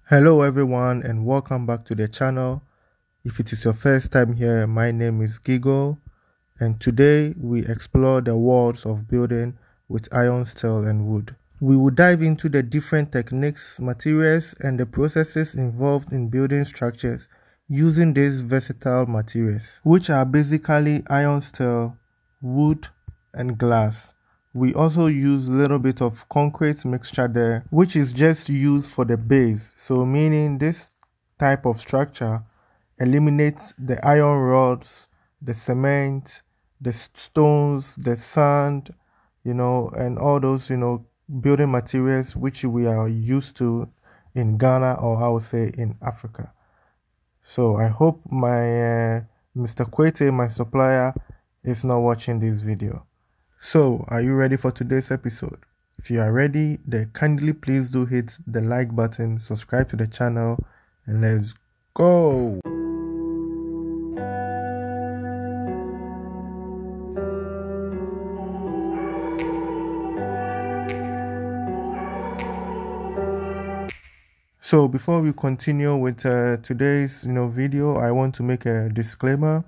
Hello everyone and welcome back to the channel. If it is your first time here, my name is Gigo and today we explore the worlds of building with iron, steel and wood. We will dive into the different techniques, materials and the processes involved in building structures using these versatile materials, which are basically iron, steel, wood and glass. We also use a little bit of concrete mixture there, which is just used for the base. So meaning this type of structure eliminates the iron rods, the cement, the stones, the sand, and all those, building materials which we are used to in Ghana, or I would say in Africa. So I hope my Mr. Kwete, my supplier, is not watching this video. So, are you ready for today's episode? If you are ready, then kindly please do hit the like button, subscribe to the channel, and let's go! So, before we continue with today's video, I want to make a disclaimer.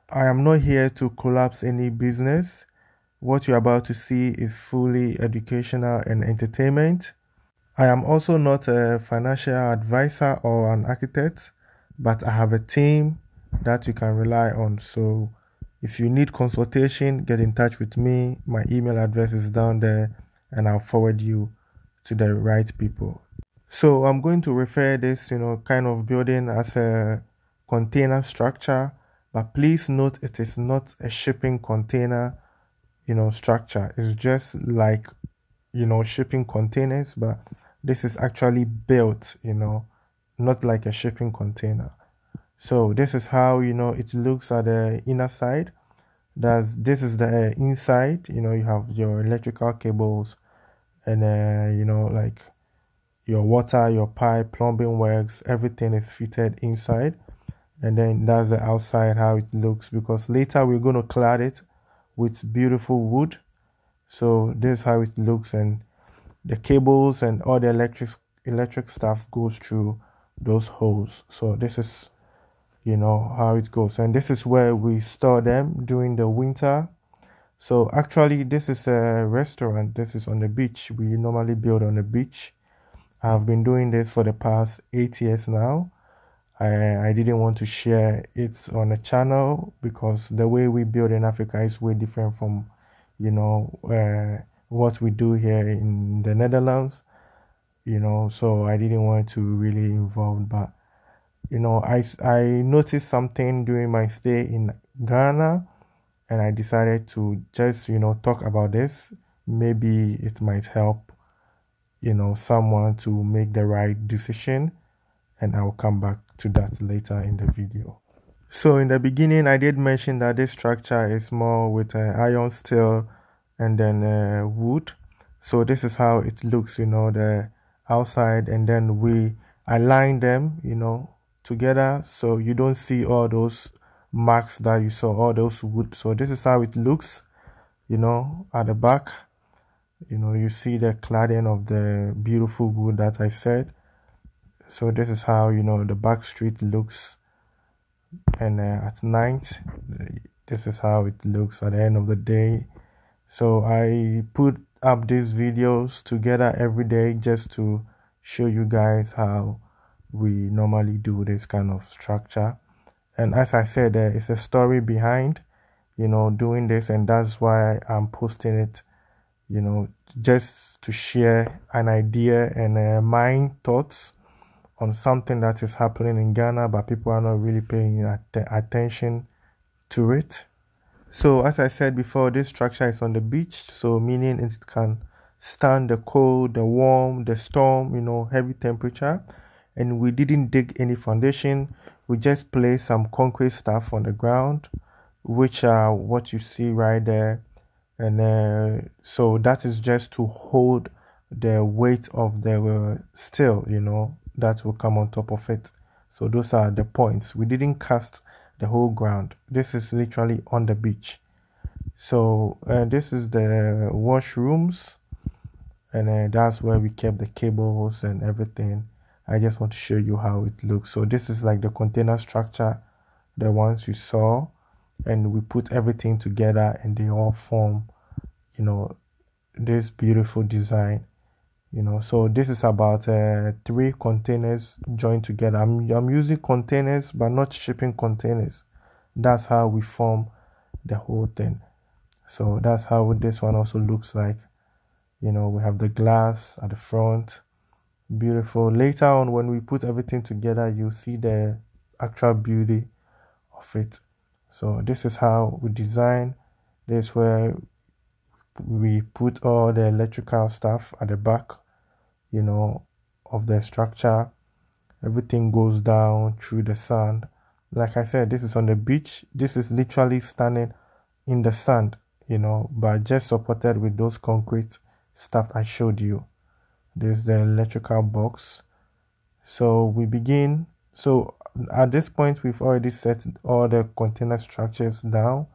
I am not here to collapse any business. What you're about to see is fully educational and entertainment. I am also not a financial advisor or an architect, but I have a team that you can rely on. So if you need consultation, get in touch with me. My email address is down there and I'll forward you to the right people. So I'm going to refer this, kind of building as a container structure, but please note it is not a shipping container structure. It's just like shipping containers, but this is actually built not like a shipping container. So this is how it looks at the inner side. This is the inside. You have your electrical cables and like your water, your pipe, plumbing works, everything is fitted inside. And then that's the outside, how it looks, because later we're going to clad it with beautiful wood. So this is how it looks, and the cables and all the electric stuff goes through those holes. So this is how it goes, and this is where we store them during the winter. So actually this is a restaurant. This is on the beach. We normally build on the beach. I've been doing this for the past 8 years now. I didn't want to share it on a channel because the way we build in Africa is way different from what we do here in the Netherlands. So I didn't want to really involve, but I noticed something during my stay in Ghana, and I decided to just talk about this. Maybe it might help someone to make the right decision, and I'll come back to that later in the video. So in the beginning I did mention that this structure is more with iron, steel and then wood. So this is how it looks, the outside, and then we align them together so you don't see all those marks that you saw, all those wood. So this is how it looks at the back. You see the cladding of the beautiful wood that I said. So this is how the back street looks, and at night this is how it looks at the end of the day. So I put up these videos together every day just to show you guys how we normally do this kind of structure. And as I said, there is a story behind doing this, and that's why I'm posting it, just to share an idea and my thoughts on something that is happening in Ghana, but people are not really paying attention to it. So as I said before, this structure is on the beach, so meaning it can stand the cold, the warm, the storm, heavy temperature. And we didn't dig any foundation. We just placed some concrete stuff on the ground, which are what you see right there. And so that is just to hold the weight of the steel, that will come on top of it. So those are the points. We didn't cast the whole ground. This is literally on the beach. So this is the washrooms, and that's where we kept the cables and everything. I just want to show you how it looks. So this is like the container structure, the ones you saw, and we put everything together and they all form, you know, this beautiful design. So this is about 3 containers joined together. I'm using containers but not shipping containers. That's how we form the whole thing. So that's how this one also looks like. We have the glass at the front, beautiful. Later on, when we put everything together, you see the actual beauty of it. So this is how we design. This is where we put all the electrical stuff at the back, of the structure. Everything goes down through the sand. Like I said, this is on the beach. This is literally standing in the sand, but just supported with those concrete stuff I showed you. There's the electrical box. So we begin. So at this point, we've already set all the container structures down,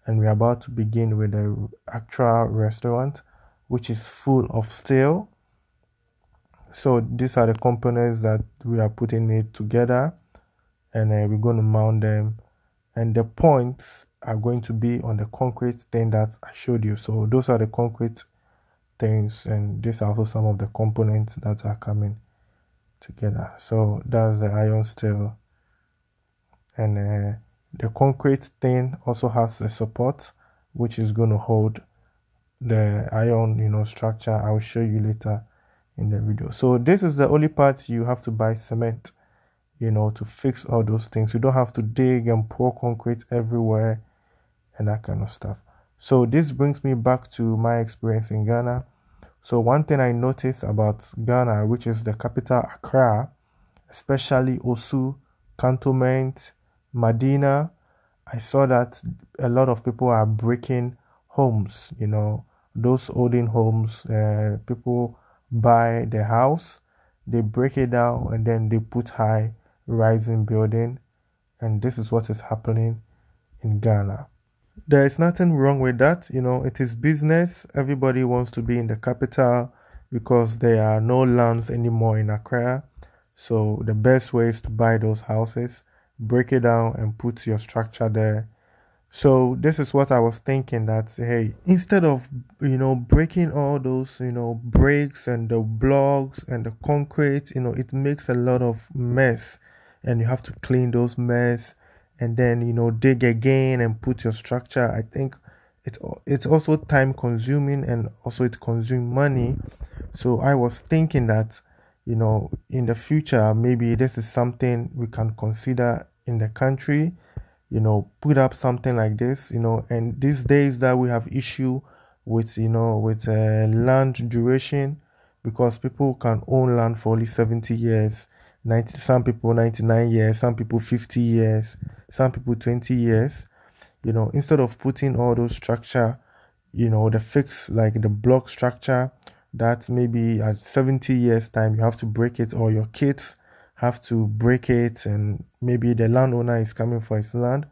and we're about to begin with the actual restaurant, which is full of steel. So these are the components that we are putting it together, and we're going to mount them, and the points are going to be on the concrete thing that I showed you. So those are the concrete things, and these are also some of the components that are coming together. So that's the iron steel, and the concrete thing also has a support which is going to hold the iron structure. I'll show you later in the video. So this is the only part you have to buy cement to fix all those things. You don't have to dig and pour concrete everywhere and that kind of stuff. So this brings me back to my experience in Ghana. So one thing I noticed about Ghana, which is the capital Accra, especially Osu, Cantonment, Medina, I saw that a lot of people are breaking homes, those olden homes. People buy the house, they break it down, and then they put high rising building, and this is what is happening in Ghana. There is nothing wrong with that. It is business. Everybody wants to be in the capital because there are no lands anymore in Accra. So the best way is to buy those houses, break it down, and put your structure there. So this is what I was thinking, that hey, instead of breaking all those bricks and the blocks and the concrete, it makes a lot of mess, and you have to clean those mess and then dig again and put your structure. I think it's also time consuming, and also it consumes money. So I was thinking that in the future, maybe this is something we can consider in the country, put up something like this, and these days that we have issue with land duration, because people can own land for only 70 years, 90, some people 99 years, some people 50 years, some people 20 years. Instead of putting all those structure, the fix, like the block structure, that maybe at 70 years time you have to break it, or your kids have to break it, and maybe the landowner is coming for his land.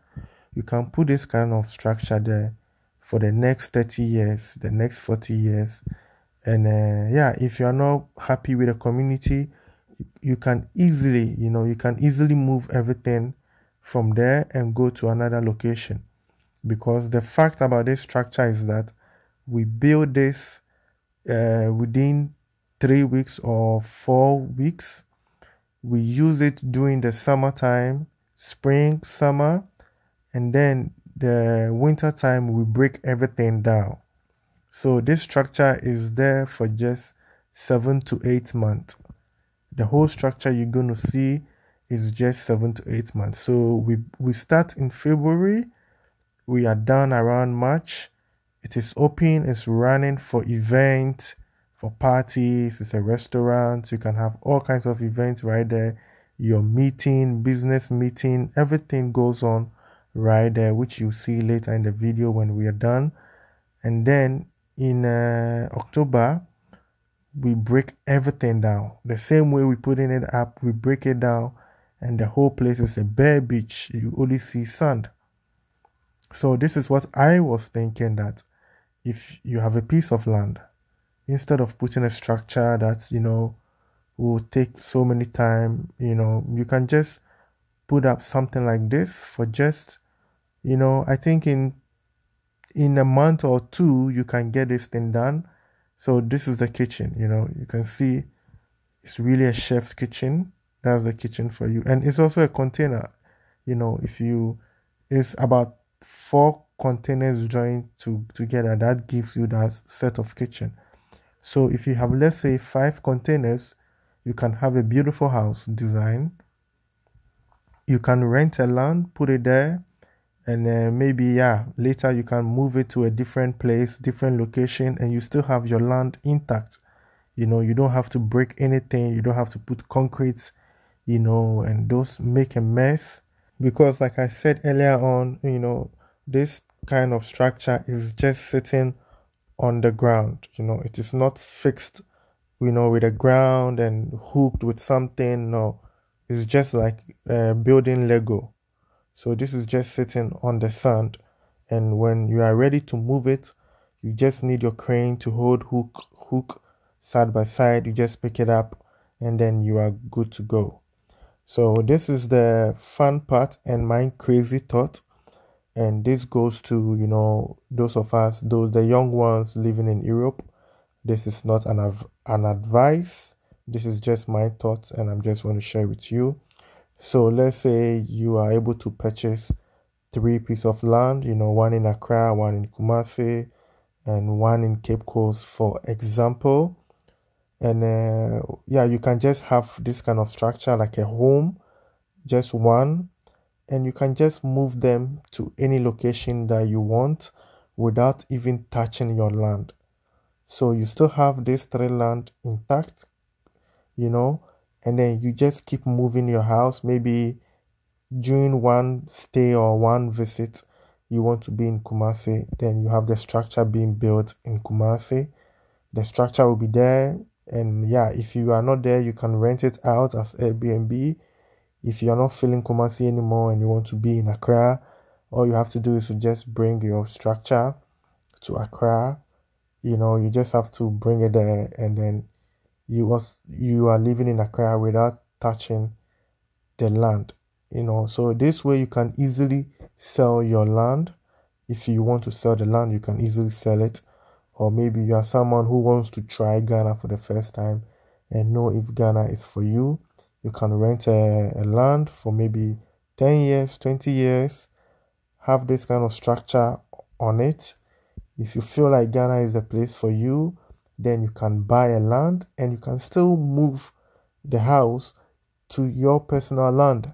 You can put this kind of structure there for the next 30 years, the next 40 years. And yeah, if you are not happy with the community, you can easily move everything from there and go to another location. Because the fact about this structure is that we build this within 3 weeks or 4 weeks. We use it during the summertime, spring, summer, and then the winter time we break everything down. So this structure is there for just 7 to 8 months. The whole structure you're going to see is just 7 to 8 months. So we start in February, we are done around March. It is open, it's running for events, for parties, it's a restaurant. You can have all kinds of events right there. Your meeting, business meeting, everything goes on right there, which you'll see later in the video when we are done. And then in October, we break everything down. The same way we putting it up, we break it down, and the whole place is a bare beach. You only see sand. So this is what I was thinking, that if you have a piece of land, instead of putting a structure that will take so many time. You can just put up something like this for just, I think in a month or two you can get this thing done. So this is the kitchen. You can see it's really a chef's kitchen. That's the kitchen for you, and it's also a container. If you, it's about four containers joined together, that gives you that set of kitchen. So if you have, let's say, five containers, you can have a beautiful house design. You can rent a land, put it there, and maybe, yeah, later you can move it to a different place, different location, and you still have your land intact. You don't have to break anything, you don't have to put concrete, and those make a mess. Because like I said earlier on, this kind of structure is just sitting on the ground. It is not fixed, with the ground and hooked with something. No, it's just like building Lego. So this is just sitting on the sand, and when you are ready to move it, you just need your crane to hold hook side by side. You just pick it up, and then you are good to go. So this is the fun part and my crazy thought, and this goes to those of us, the young ones living in Europe. This is not an advice. This is just my thoughts, and I'm just want to share with you. So let's say you are able to purchase three pieces of land, one in Accra, one in Kumasi, and one in Cape Coast, for example. And yeah, you can just have this kind of structure like a home, just one, and you can just move them to any location that you want without even touching your land. So you still have this three land intact, and then you just keep moving your house. Maybe during one stay or one visit, you want to be in Kumasi, then you have the structure being built in Kumasi. The structure will be there, and yeah, if you are not there, you can rent it out as Airbnb. If you are not feeling Kumasi anymore and you want to be in Accra, all you have to do is to just bring your structure to Accra. You just have to bring it there, and then you are living in Accra without touching the land. So this way you can easily sell your land. If you want to sell the land, you can easily sell it. Or maybe you are someone who wants to try Ghana for the first time and know if Ghana is for you. You can rent a land for maybe 10 years, 20 years, have this kind of structure on it. If you feel like Ghana is the place for you, then you can buy a land and you can still move the house to your personal land.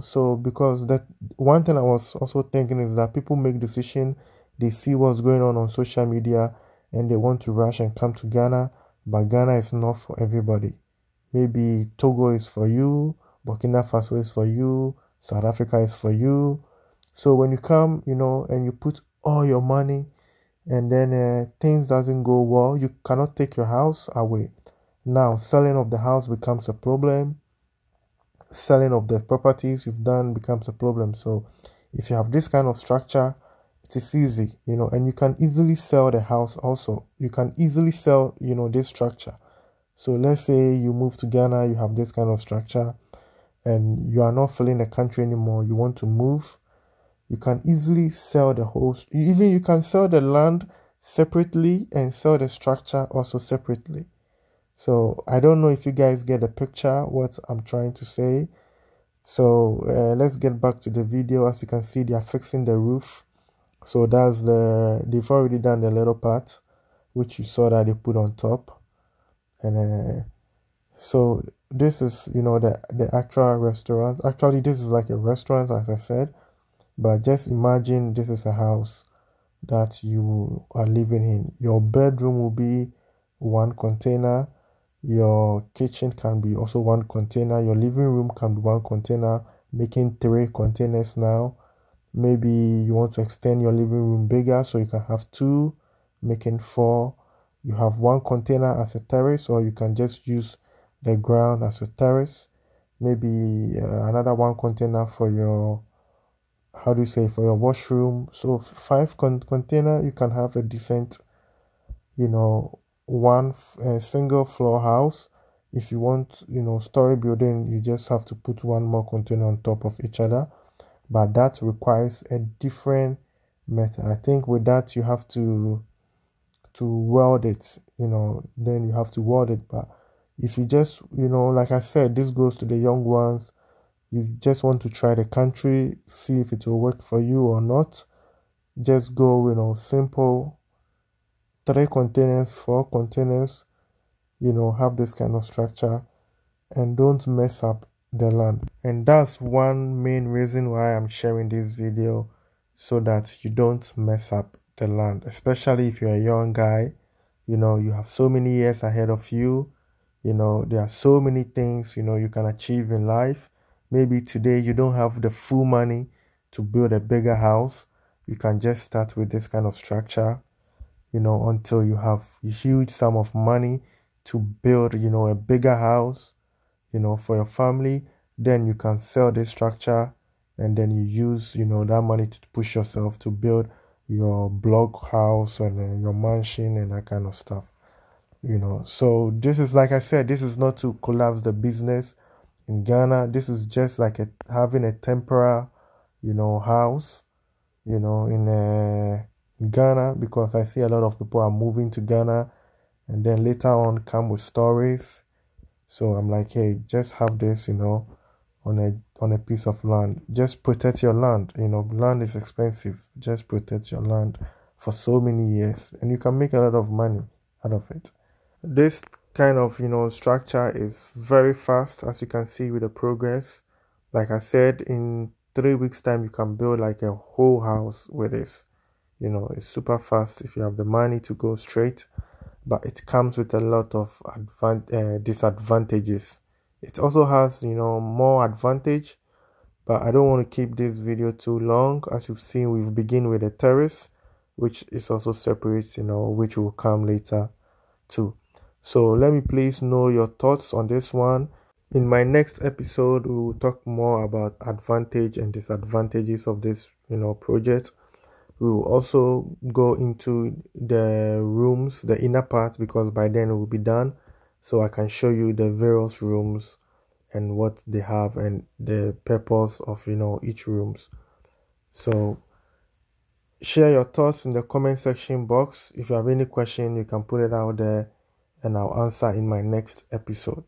So because that one thing I was also thinking is that people make decision, they see what's going on social media, and they want to rush and come to Ghana, but Ghana is not for everybody. Maybe Togo is for you, Burkina Faso is for you, South Africa is for you. So when you come, and you put all your money, and then things doesn't go well, you cannot take your house away. Now selling of the house becomes a problem. Selling of the properties you've done becomes a problem. So if you have this kind of structure, it is easy, and you can easily sell the house also. You can easily sell, this structure. So let's say you move to Ghana, you have this kind of structure, and you are not feeling the country anymore, you want to move, you can easily sell the whole, even you can sell the land separately and sell the structure also separately. So I don't know if you guys get the picture, what I'm trying to say. So let's get back to the video. As you can see, they are fixing the roof. So they've already done the little part, which you saw that they put on top. And so this is, the actual restaurant. Actually, this is like a restaurant, as I said. But just imagine this is a house that you are living in. Your bedroom will be one container. Your kitchen can be also one container. Your living room can be one container, making three containers now. Maybe you want to extend your living room bigger so you can have two, making four. You have one container as a terrace, or you can just use the ground as a terrace. Maybe another one container for your, how do you say, for your washroom. So five container, you can have a decent, one single floor house. If you want, story building, you just have to put one more container on top of each other, but that requires a different method. I think with that you have to weld it, then you have to weld it. But if you just, like I said, this goes to the young ones. You just want to try the country, see if it will work for you or not. Just go, simple, 3 containers, 4 containers, have this kind of structure, and don't mess up the land. And that's one main reason why I'm sharing this video, so that you don't mess up the land, especially if you're a young guy. You have so many years ahead of you. There are so many things, you can achieve in life. Maybe today you don't have the full money to build a bigger house. You can just start with this kind of structure, until you have a huge sum of money to build, a bigger house, for your family. Then you can sell this structure, and then you use, that money to push yourself to build your block house and your mansion and that kind of stuff. So this is, like I said, this is not to collapse the business in Ghana. This is just like having a temporary, house, in Ghana, because I see a lot of people are moving to Ghana and then later on come with stories. So I'm like, hey, just have this, on a piece of land. Just protect your land. Land is expensive. Just protect your land for so many years, and you can make a lot of money out of it. This kind of, structure is very fast, as you can see with the progress. Like I said, in 3 weeks time you can build like a whole house with this. It's super fast if you have the money to go straight, but it comes with a lot of disadvantages. It also has, more advantage, but I don't want to keep this video too long. As you've seen, we've begin with a terrace, which is also separate, which will come later too. So let me please know your thoughts on this one. In my next episode, we will talk more about advantage and disadvantages of this, project. We will also go into the rooms, the inner part, because by then it will be done. So I can show you the various rooms and what they have and the purpose of, each rooms. So share your thoughts in the comment section box. If you have any question, you can put it out there and I'll answer in my next episode.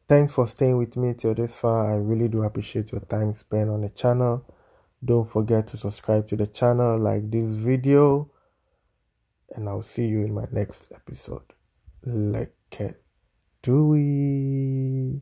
Thanks for staying with me till this far. I really do appreciate your time spent on the channel. Don't forget to subscribe to the channel, like this video, and I'll see you in my next episode. Like it. Do we?